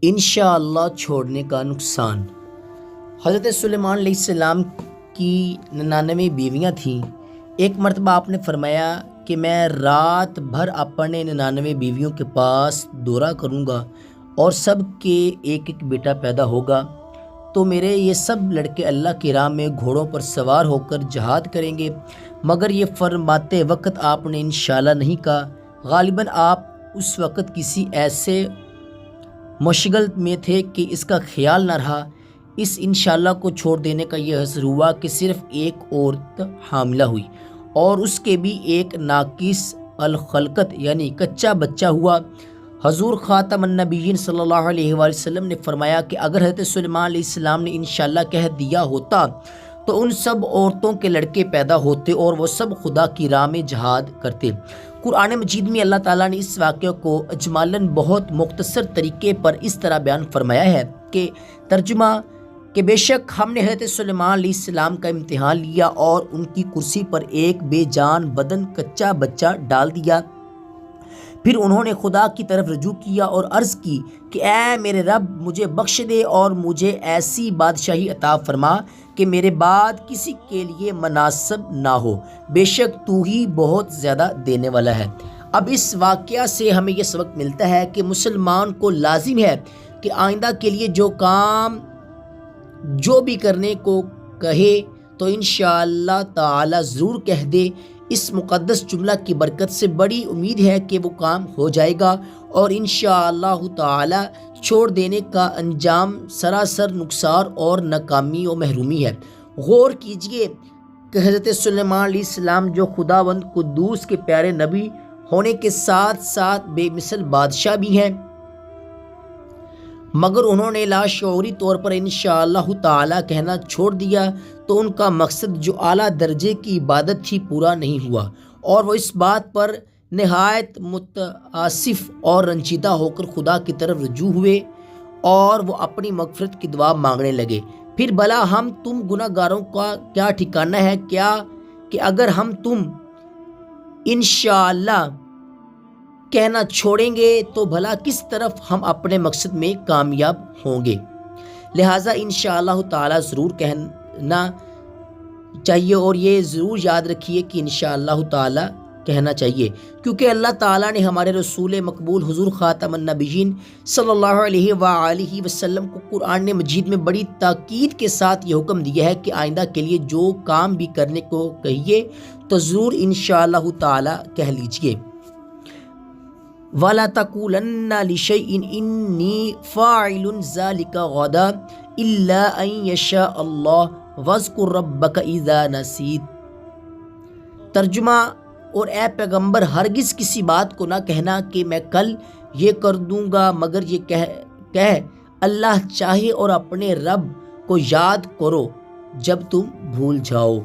انشاءاللہ چھوڑنے کا نقصان۔ حضرت سلیمان علیہ السلام کی 99 بیویاں تھیں۔ ایک مرتبہ آپ نے فرمایا کہ میں رات بھر اپنے 99 بیویوں کے پاس دورہ کروں گا اور سب کے ایک ایک بیٹا پیدا ہوگا، تو میرے یہ سب لڑکے اللہ کی راہ میں گھوڑوں پر سوار ہو کر جہاد کریں گے۔ مگر یہ فرماتے وقت آپ نے انشاءاللہ نہیں کہا۔ غالباً آپ اس وقت کسی ایسے مشغل میں تھے کہ اس کا خیال نہ رہا۔ اس انشاءاللہ کو چھوڑ دینے کا یہ اثر ہوا کہ صرف ایک عورت حاملہ ہوئی اور اس کے بھی ایک ناقص الخلقت یعنی کچا بچہ ہوا۔ حضور خاتم النبیین صلی اللہ علیہ وآلہ وسلم نے فرمایا کہ اگر حضرت سلیمان علیہ السلام نے انشاءاللہ کہہ دیا ہوتا تو ان سب عورتوں کے لڑکے پیدا ہوتے اور وہ سب خدا کی راہ میں جہاد کرتے۔ قرآن مجید میں اللہ تعالیٰ نے اس واقعہ کو اجمالاً بہت مختصر طریقے پر اس طرح بیان فرمایا ہے کہ ترجمہ کہ بے شک ہم نے حضرت سلیمان علیہ السلام کا امتحان لیا اور ان کی کرسی پر ایک بے جان بدن کچا بچہ ڈال دیا۔ پھر انہوں نے خدا کی طرف رجوع کیا اور عرض کی کہ اے میرے رب، مجھے بخش دے اور مجھے ایسی بادشاہی عطا فرما کہ میرے بعد کسی کے لیے مناسب نہ ہو، بے شک تو ہی بہت زیادہ دینے والا ہے۔ اب اس واقعہ سے ہمیں یہ سبق ملتا ہے کہ مسلمان کو لازم ہے کہ آئندہ کے لیے جو بھی کرنے کو کہے تو انشاءاللہ تعالی ضرور کہہ دے۔ اس مقدس جملہ کی برکت سے بڑی امید ہے کہ وہ کام ہو جائے گا اور انشاءاللہ تعالی چھوڑ دینے کا انجام سراسر نقصان اور ناکامی و محرومی ہے۔ غور کیجئے کہ حضرت سلیمان علیہ السلام جو خداوند قدوس کے پیارے نبی ہونے کے ساتھ ساتھ بے مثل بادشاہ بھی ہیں، مگر انہوں نے لاشعوری طور پر انشاءاللہ تعالی کہنا چھوڑ دیا تو ان کا مقصد جو اعلیٰ درجے کی عبادت تھی پورا نہیں ہوا، اور وہ اس بات پر نہایت متاسف اور رنجیدہ ہو کر خدا کی طرف رجوع ہوئے اور وہ اپنی مغفرت کی دعا مانگنے لگے۔ پھر بھلا ہم تم گناہ گاروں کا کیا ٹھکانہ ہے کیا کہ اگر ہم تم انشاءاللہ کہنا چھوڑیں گے تو بھلا کس طرف ہم اپنے مقصد میں کامیاب ہوں گے۔ لہٰذا انشاءاللہ تعالی ضرور کہنا چاہیے اور یہ ضرور یاد رکھیے کہ انشاءاللہ تعالی کہنا چاہیے، کیونکہ اللہ تعالیٰ نے ہمارے رسول مقبول حضور خاتم النبیین صلی اللہ علیہ وآلہ وسلم کو قرآن مجید میں بڑی تاکید کے ساتھ یہ حکم دیا ہے کہ آئندہ کے لیے جو کام بھی کرنے کو کہیے تو ضرور انشاءاللہ تعالی کہہ لیجئے۔ وَلَا تَقُولَنَّ لِشَيْءٍ إِنِّي فَاعِلٌ ذَلِكَ غَدًا إِلَّا أَن يَشَاءَ اللَّهُ وَاذْكُر رَّبَّكَ إِذَا نَسِيتَ۔ ترجمہ اور اے پیغمبر ہرگز کسی بات کو نہ کہنا کہ میں کل یہ کر دوں گا، مگر یہ کہہ اللہ چاہے اور اپنے رب کو یاد کرو جب تم بھول جاؤ۔